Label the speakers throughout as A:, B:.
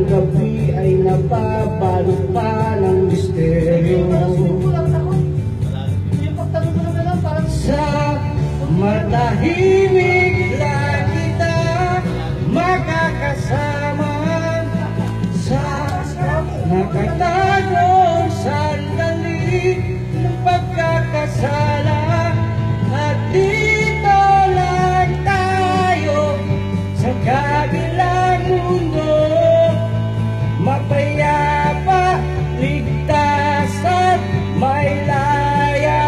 A: ng gabi ay nababalot pa ng misteryo. Sa matahimik lang kita makakasama, sa nakatagong sandali ng pagkakasala. At dito lang tayo sa kabilang mundo, mapayapa, ligtas at may laya.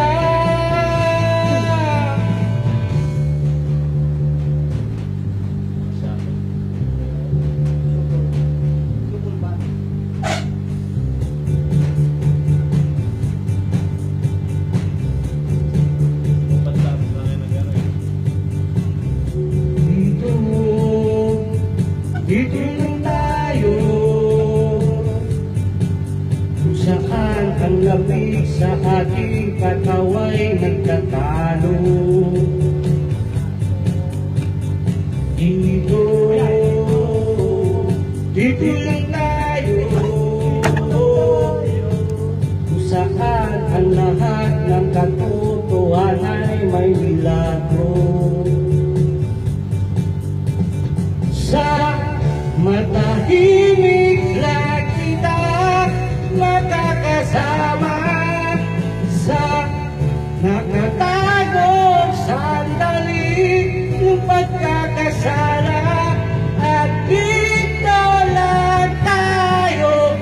A: Dito lang tayo, kung saan ang lamig sa ating katawa'y nagtatalo. Dito lang tayo, kung saan ang lahat ng katotohanan ay may milagro. Sa matahimik lang kita makakasama, sa nakatagong sandali ng pagkakasala. At dito lang tayo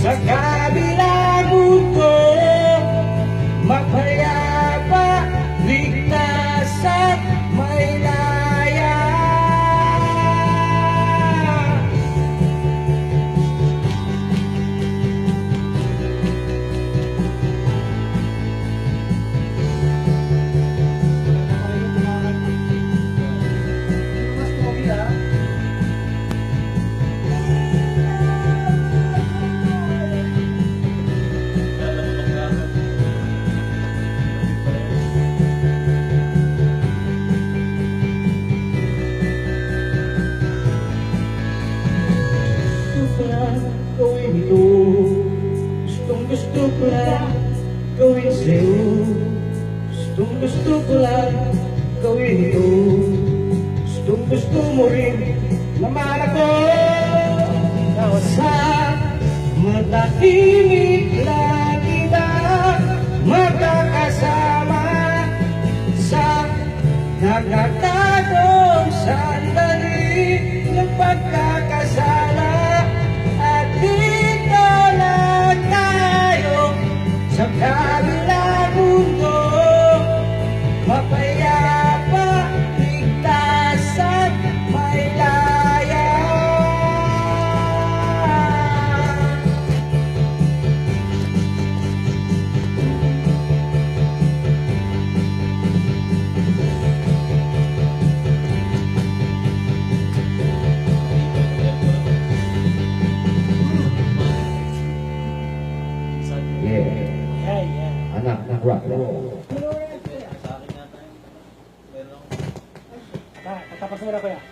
A: sa kabilang mundo, mapayapa, ligtas at may laya. Gawin ito, gusto ko lang gawin sa'yo. Gusto ko lang gawin ito, gusto mo rin naman ako. Sa matahimik lang kita makakasama, sa nakatagong sandali ng pagkakasala. Dito lang tayo sa kabilang mundo, mapayapa, ligtas at may laya. Anak ng rock and roll.
B: Tapos na ko yan.